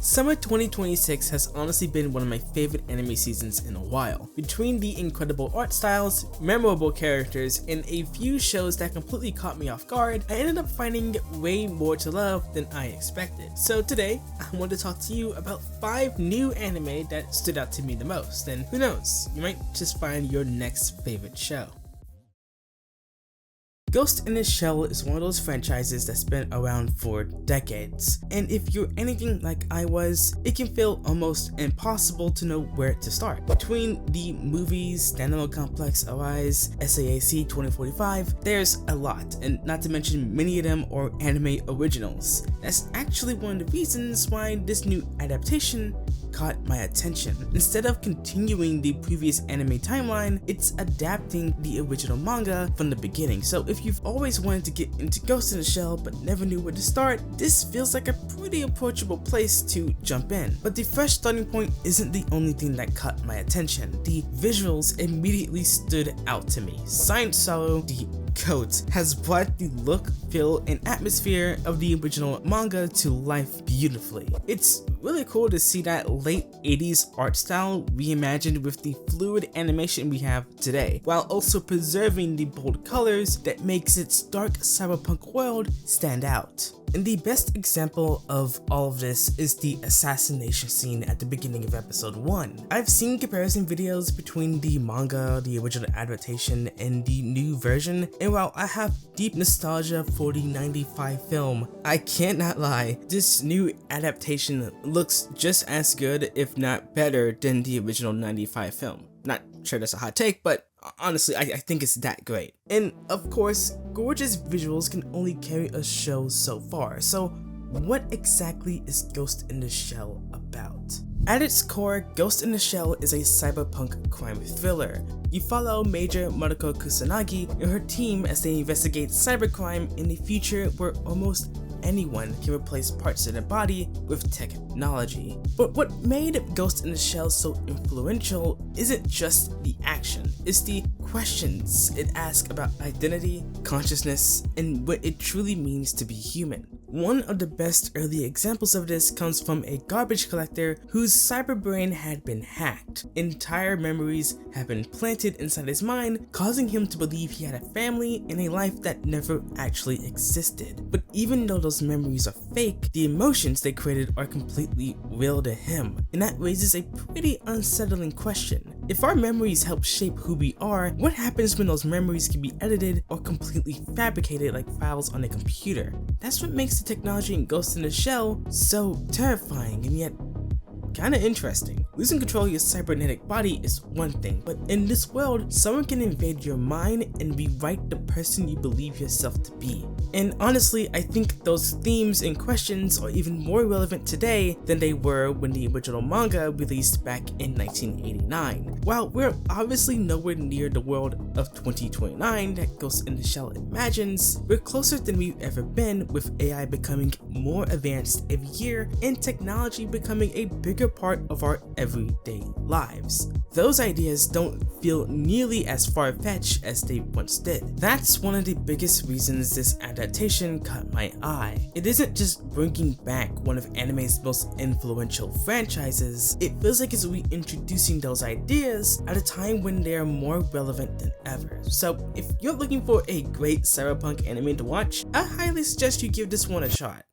Summer 2026 has honestly been one of my favorite anime seasons in a while. Between the incredible art styles, memorable characters, and a few shows that completely caught me off guard, I ended up finding way more to love than I expected. So today, I want to talk to you about 5 new anime that stood out to me the most, and who knows, you might just find your next favorite show. Ghost in the Shell is one of those franchises that's been around for decades, and if you're anything like I was, it can feel almost impossible to know where to start. Between the movies, standalone complex OIs, SAAC 2045, there's a lot, and not to mention many of them are anime originals. That's actually one of the reasons why this new adaptation caught my attention. Instead of continuing the previous anime timeline, it's adapting the original manga from the beginning. So if you've always wanted to get into Ghost in the Shell but never knew where to start, this feels like a pretty approachable place to jump in. But the fresh starting point isn't the only thing that caught my attention. The visuals immediately stood out to me. Science Sorrow, the coat, has brought the look, feel, and atmosphere of the original manga to life beautifully. It's really cool to see that late 80s art style reimagined with the fluid animation we have today, while also preserving the bold colors that makes its dark cyberpunk world stand out. And the best example of all of this is the assassination scene at the beginning of episode 1. I've seen comparison videos between the manga, the original adaptation, and the new version, and while I have deep nostalgia for the 95 film, I cannot lie, this new adaptation looks just as good, if not better, than the original 95 film. Not sure that's a hot take, but honestly, I think it's that great. And of course, gorgeous visuals can only carry a show so far, so what exactly is Ghost in the Shell about? At its core, Ghost in the Shell is a cyberpunk crime thriller. You follow Major Mariko Kusanagi and her team as they investigate cybercrime in a future where almost anyone can replace parts of their body with technology. But what made Ghost in the Shell so influential isn't just the action, it's the questions it asks about identity, consciousness, and what it truly means to be human. One of the best early examples of this comes from a garbage collector whose cyberbrain had been hacked. Entire memories have been planted inside his mind, causing him to believe he had a family and a life that never actually existed. But even though those memories are fake, the emotions they created are completely real to him, and that raises a pretty unsettling question. If our memories help shape who we are, what happens when those memories can be edited or completely fabricated like files on a computer? That's what makes the technology in Ghost in the Shell so terrifying and yet kinda interesting. Losing control of your cybernetic body is one thing, but in this world, someone can invade your mind and rewrite the person you believe yourself to be. And honestly, I think those themes and questions are even more relevant today than they were when the original manga released back in 1989. While we're obviously nowhere near the world of 2029 that Ghost in the Shell imagines, we're closer than we've ever been, with AI becoming more advanced every year and technology becoming a bigger part of our everyday lives. Those ideas don't feel nearly as far-fetched as they once did. That's one of the biggest reasons this adaptation caught my eye. It isn't just bringing back one of anime's most influential franchises, it feels like it's reintroducing those ideas at a time when they are more relevant than ever. So if you're looking for a great cyberpunk anime to watch, I highly suggest you give this one a shot.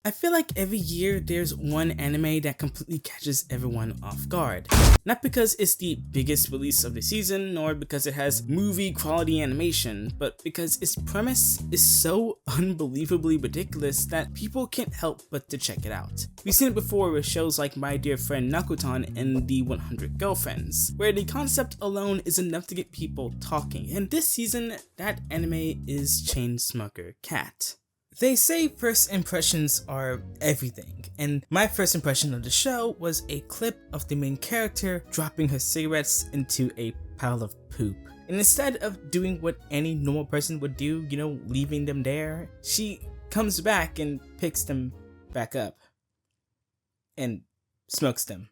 I feel like every year there's one anime that completely catches everyone off guard. Not because it's the biggest release of the season, nor because it has movie quality animation, but because its premise is so unbelievably ridiculous that people can't help but to check it out. We've seen it before with shows like My Dear Friend Nakutan and The 100 Girlfriends, where the concept alone is enough to get people talking, and this season, that anime is Chainsmoker Cat. They say first impressions are everything, and my first impression of the show was a clip of the main character dropping her cigarettes into a pile of poop. And instead of doing what any normal person would do, leaving them there, she comes back and picks them back up and smokes them.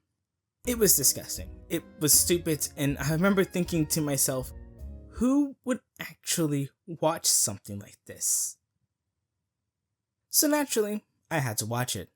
It was disgusting. It was stupid, and I remember thinking to myself, who would actually watch something like this? So naturally, I had to watch it.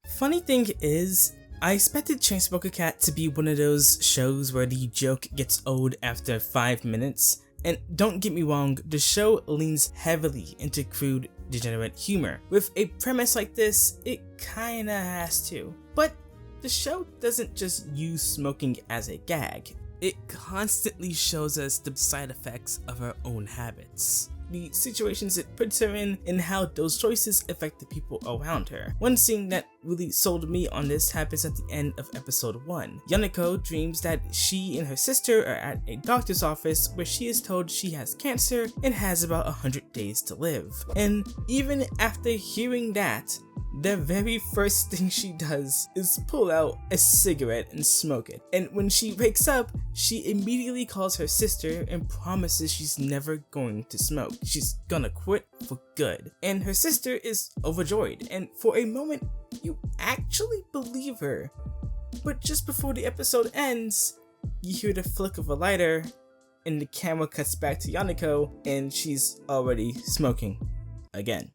Funny thing is, I expected Chainsmoker Cat to be one of those shows where the joke gets old after 5 minutes, and don't get me wrong, the show leans heavily into crude, degenerate humor. With a premise like this, it kinda has to. But the show doesn't just use smoking as a gag, it constantly shows us the side effects of our own habits, the situations it puts her in, and how those choices affect the people around her. One scene that really sold me on this happens at the end of episode 1. Yaniko dreams that she and her sister are at a doctor's office where she is told she has cancer and has about 100 days to live. And even after hearing that, the very first thing she does is pull out a cigarette and smoke it. And when she wakes up, she immediately calls her sister and promises she's never going to smoke. She's gonna quit for good. And her sister is overjoyed, and for a moment, you actually believe her. But just before the episode ends, you hear the flick of a lighter, and the camera cuts back to Yaniko, and she's already smoking again.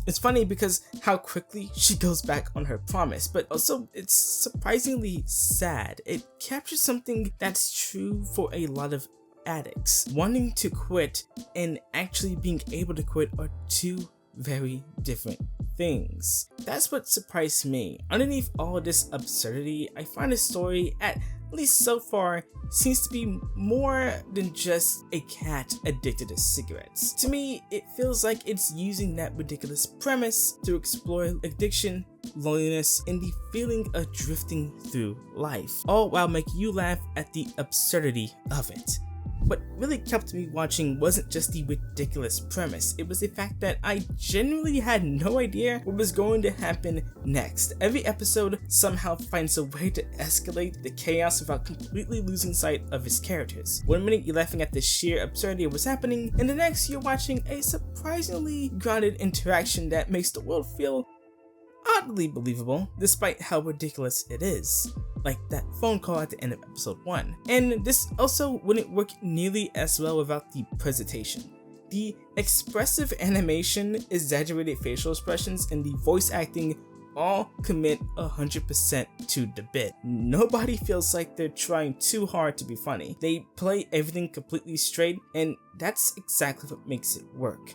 It's funny because how quickly she goes back on her promise, but also it's surprisingly sad. It captures something that's true for a lot of addicts. Wanting to quit and actually being able to quit are two very different things. That's what surprised me. Underneath all of this absurdity, I find the story, at least so far, seems to be more than just a cat addicted to cigarettes. To me, it feels like it's using that ridiculous premise to explore addiction, loneliness, and the feeling of drifting through life, all while making you laugh at the absurdity of it. What really kept me watching wasn't just the ridiculous premise, it was the fact that I genuinely had no idea what was going to happen next. Every episode somehow finds a way to escalate the chaos without completely losing sight of its characters. One minute you're laughing at the sheer absurdity of what's happening, and the next you're watching a surprisingly grounded interaction that makes the world feel oddly believable, despite how ridiculous it is. Like that phone call at the end of episode 1. And this also wouldn't work nearly as well without the presentation. The expressive animation, exaggerated facial expressions, and the voice acting all commit 100% to the bit. Nobody feels like they're trying too hard to be funny. They play everything completely straight, and that's exactly what makes it work.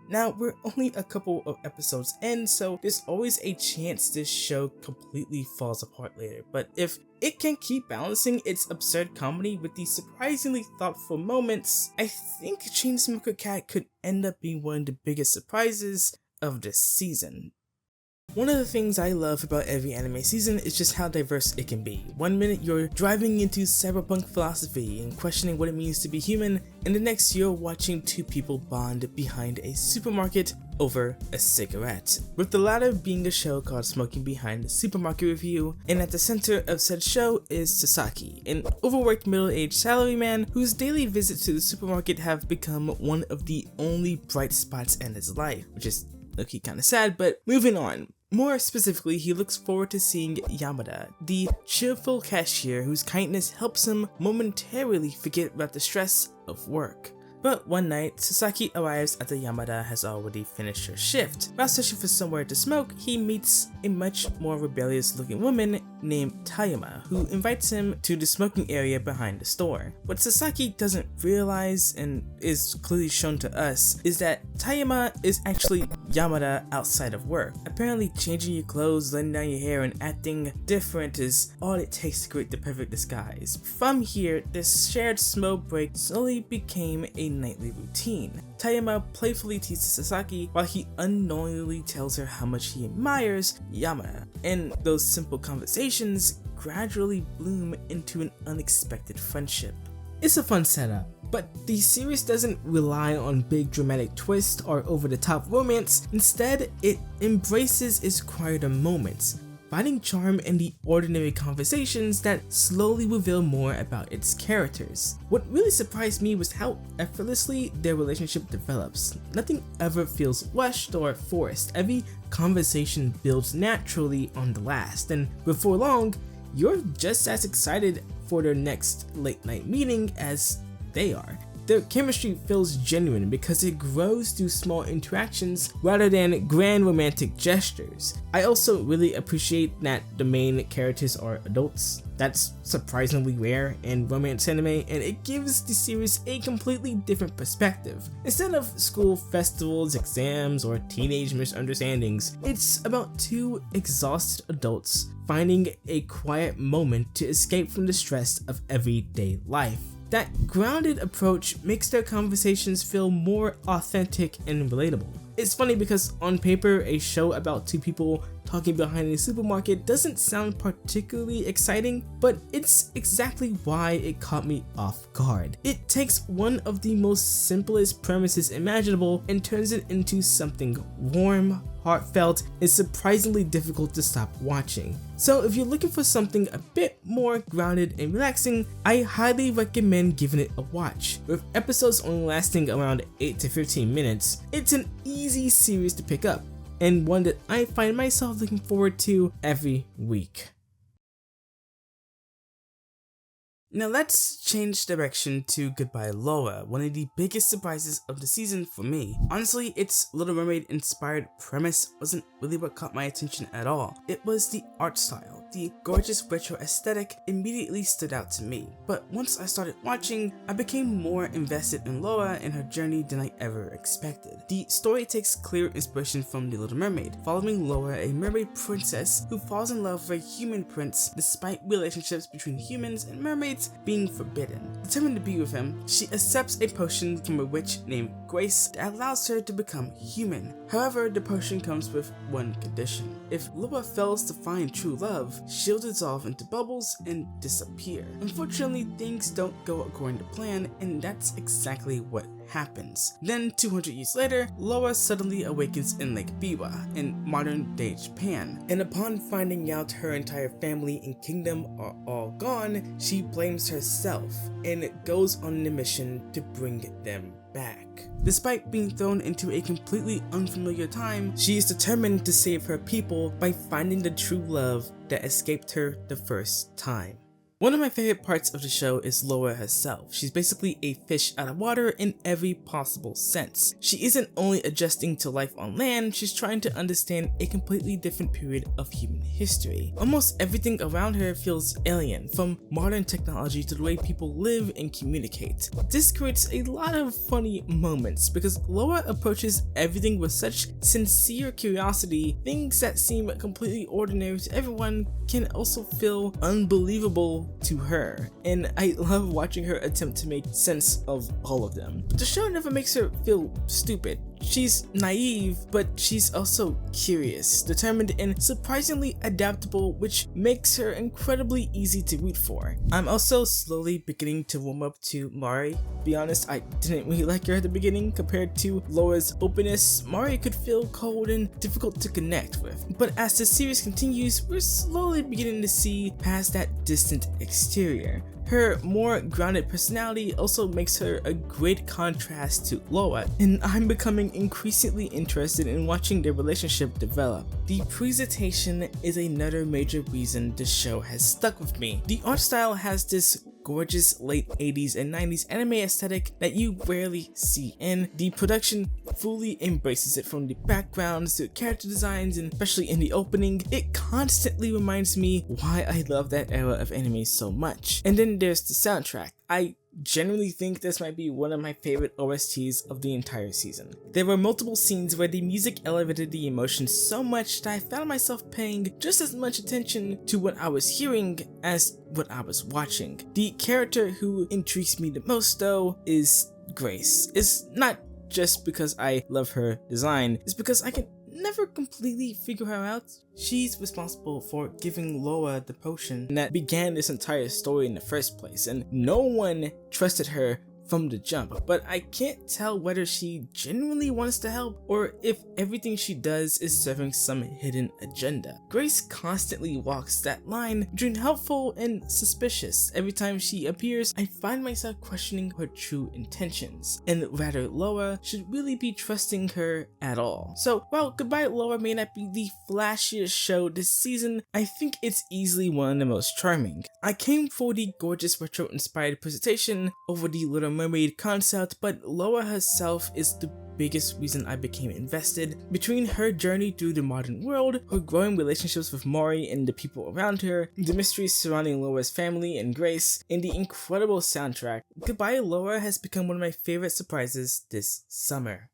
Now, we're only a couple of episodes in, so there's always a chance this show completely falls apart later, but if it can keep balancing its absurd comedy with these surprisingly thoughtful moments, I think Chainsmoker Cat could end up being one of the biggest surprises of this season. One of the things I love about every anime season is just how diverse it can be. One minute you're driving into cyberpunk philosophy and questioning what it means to be human, and the next you're watching two people bond behind a supermarket over a cigarette. With the latter being a show called Smoking Behind the Supermarket Review, and at the center of said show is Sasaki, an overworked middle-aged salaryman whose daily visits to the supermarket have become one of the only bright spots in his life, which is low-key kinda sad, but moving on. More specifically, he looks forward to seeing Yamada, the cheerful cashier whose kindness helps him momentarily forget about the stress of work. But one night, Sasaki arrives after Yamada has already finished her shift. While searching for somewhere to smoke, he meets a much more rebellious looking woman named Tayama, who invites him to the smoking area behind the store. What Sasaki doesn't realize, and is clearly shown to us, is that Tayama is actually Yamada outside of work. Apparently changing your clothes, letting down your hair, and acting different is all it takes to create the perfect disguise. From here, this shared smoke break slowly became a nightly routine. Tayama playfully teases Sasaki while he unknowingly tells her how much he admires Yamada, and those simple conversations gradually bloom into an unexpected friendship. It's a fun setup, but the series doesn't rely on big dramatic twists or over-the-top romance. Instead, it embraces its quieter moments, finding charm in the ordinary conversations that slowly reveal more about its characters. What really surprised me was how effortlessly their relationship develops. Nothing ever feels rushed or forced. Every conversation builds naturally on the last, and before long, you're just as excited for their next late night meeting as they are. their chemistry feels genuine because it grows through small interactions rather than grand romantic gestures. I also really appreciate that the main characters are adults. That's surprisingly rare in romance anime, and it gives the series a completely different perspective. Instead of school festivals, exams, or teenage misunderstandings, it's about two exhausted adults finding a quiet moment to escape from the stress of everyday life. That grounded approach makes their conversations feel more authentic and relatable. It's funny because on paper, a show about two people talking behind a supermarket doesn't sound particularly exciting, but it's exactly why it caught me off guard. It takes one of the most simplest premises imaginable and turns it into something warm, heartfelt, and surprisingly difficult to stop watching. So if you're looking for something a bit more grounded and relaxing, I highly recommend giving it a watch. With episodes only lasting around 8 to 15 minutes, it's an easy series to pick up, and one that I find myself looking forward to every week. Now let's change direction to Goodbye Lara, one of the biggest surprises of the season for me. Honestly, its Little Mermaid inspired premise wasn't really what caught my attention at all. It was the art style. The gorgeous retro aesthetic immediately stood out to me. But once I started watching, I became more invested in Lara and her journey than I ever expected. The story takes clear inspiration from The Little Mermaid, following Lara, a mermaid princess who falls in love with a human prince despite relationships between humans and mermaids being forbidden. Determined to be with him, she accepts a potion from a witch named Grace that allows her to become human. However, the potion comes with one condition. If Lara fails to find true love, she'll dissolve into bubbles and disappear. Unfortunately, things don't go according to plan, and that's exactly what happens. Then 200 years later, Lara suddenly awakens in Lake Biwa in modern day Japan, and upon finding out her entire family and kingdom are all gone, she blames herself and goes on a mission to bring them back. Despite being thrown into a completely unfamiliar time, she is determined to save her people by finding the true love that escaped her the first time. One of my favorite parts of the show is Lara herself. She's basically a fish out of water in every possible sense. She isn't only adjusting to life on land, she's trying to understand a completely different period of human history. Almost everything around her feels alien, from modern technology to the way people live and communicate. This creates a lot of funny moments because Lara approaches everything with such sincere curiosity. Things that seem completely ordinary to everyone can also feel unbelievable to her, and I love watching her attempt to make sense of all of them. But the show never makes her feel stupid. She's naive, but she's also curious, determined, and surprisingly adaptable, which makes her incredibly easy to root for. I'm also slowly beginning to warm up to Mari. Be honest, I didn't really like her at the beginning. Compared to Laura's openness, Mari could feel cold and difficult to connect with. But as the series continues, we're slowly beginning to see past that distant exterior. Her more grounded personality also makes her a great contrast to Lara, and I'm becoming increasingly interested in watching their relationship develop. The presentation is another major reason the show has stuck with me. The art style has this gorgeous late 80s and 90s anime aesthetic that you rarely see, and the production fully embraces it, from the backgrounds to character designs, and especially in the opening, it constantly reminds me why I love that era of anime so much. And then there's the soundtrack. I genuinely think this might be one of my favorite OSTs of the entire season. There were multiple scenes where the music elevated the emotion so much that I found myself paying just as much attention to what I was hearing as what I was watching. The character who intrigues me the most, though, is Grace. It's not just because I love her design, it's because I can never completely figure her out. She's responsible for giving Lara the potion that began this entire story in the first place, and no one trusted her from the jump, but I can't tell whether she genuinely wants to help or if everything she does is serving some hidden agenda. Grace constantly walks that line between helpful and suspicious. Every time she appears, I find myself questioning her true intentions, and rather Lara should really be trusting her at all. So while Goodbye Lara may not be the flashiest show this season, I think it's easily one of the most charming. I came for the gorgeous retro-inspired presentation over the Little mermaid concept, but Lara herself is the biggest reason I became invested. Between her journey through the modern world, her growing relationships with Mori and the people around her, the mysteries surrounding Lara's family and Grace, and the incredible soundtrack, Goodbye Lara has become one of my favorite surprises this summer.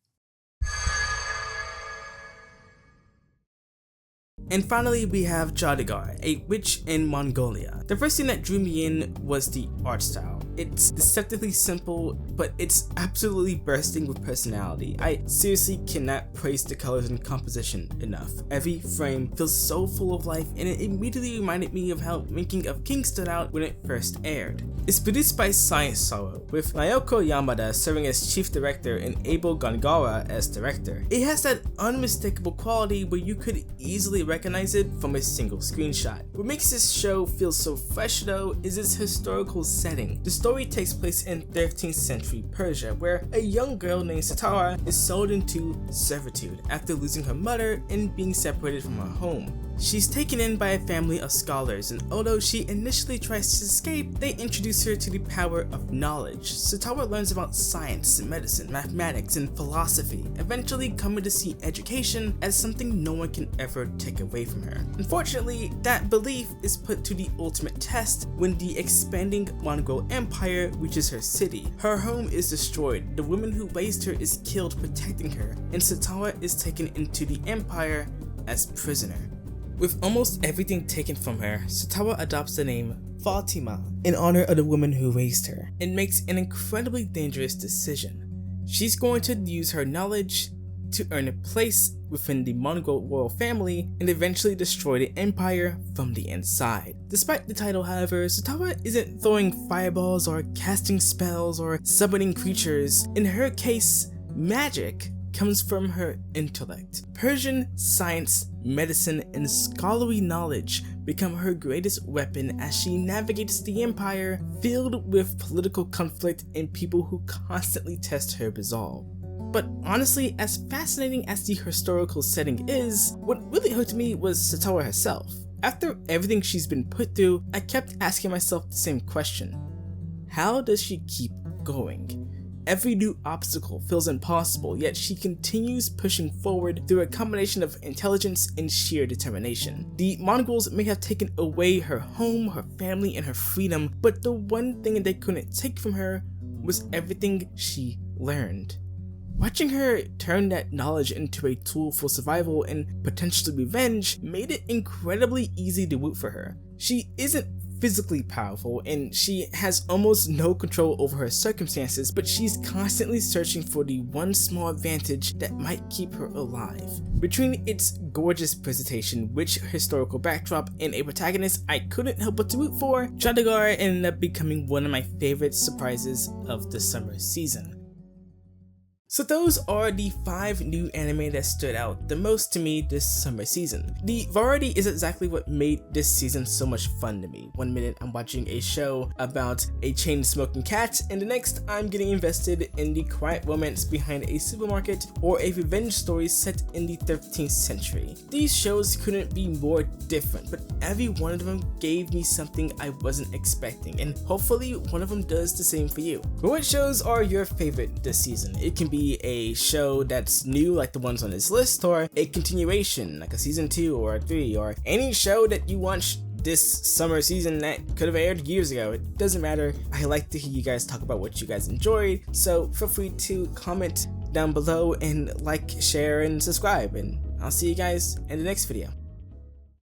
And finally, we have Jaadugar, a witch in Mongolia. The first thing that drew me in was the art style. It's deceptively simple, but it's absolutely bursting with personality. I seriously cannot praise the colors and composition enough. Every frame feels so full of life, and it immediately reminded me of how Making of King stood out when it first aired. It's produced by Science Sorrow, with Naoko Yamada serving as chief director and Abel Gongara as director. It has that unmistakable quality where you could easily recognize it from a single screenshot. What makes this show feel so fresh though is its historical setting. The story takes place in 13th century Persia, where a young girl named Lara is sold into servitude after losing her mother and being separated from her home. She's taken in by a family of scholars, and although she initially tries to escape, they introduce her to the power of knowledge. Lara learns about science, medicine, mathematics, and philosophy, eventually coming to see education as something no one can ever take away from her. Unfortunately, that belief is put to the ultimate test when the expanding Mongol Empire reaches her city. Her home is destroyed, the woman who raised her is killed protecting her, and Lara is taken into the Empire as prisoner. With almost everything taken from her, Lara adopts the name Fatima in honor of the woman who raised her, and makes an incredibly dangerous decision. She's going to use her knowledge to earn a place within the Mongol royal family and eventually destroy the empire from the inside. Despite the title, however, Lara isn't throwing fireballs or casting spells or summoning creatures. In her case, magic comes from her intellect. Persian science, medicine, and scholarly knowledge become her greatest weapon as she navigates the empire filled with political conflict and people who constantly test her resolve. But honestly, as fascinating as the historical setting is, what really hooked me was Lara herself. After everything she's been put through, I kept asking myself the same question: how does she keep going? Every new obstacle feels impossible, yet she continues pushing forward through a combination of intelligence and sheer determination. The Mongols may have taken away her home, her family, and her freedom, but the one thing they couldn't take from her was everything she learned. Watching her turn that knowledge into a tool for survival and potentially revenge made it incredibly easy to root for her. She isn't physically powerful, and she has almost no control over her circumstances, but she's constantly searching for the one small advantage that might keep her alive. Between its gorgeous presentation, rich historical backdrop, and a protagonist I couldn't help but to root for, Jaadugar ended up becoming one of my favorite surprises of the summer season. So those are the 5 new anime that stood out the most to me this summer season. The variety is exactly what made this season so much fun to me. One minute I'm watching a show about a chain-smoking cat, and the next I'm getting invested in the quiet romance behind a supermarket or a revenge story set in the 13th century. These shows couldn't be more different, but every one of them gave me something I wasn't expecting, and hopefully one of them does the same for you. What shows are your favorite this season? It can be a show that's new like the ones on this list, or a continuation like a season 2 or 3, or any show that you watched this summer season that could have aired years ago. It doesn't matter. I like to hear you guys talk about what you guys enjoyed, so feel free to comment down below and like, share, and subscribe, and I'll see you guys in the next video.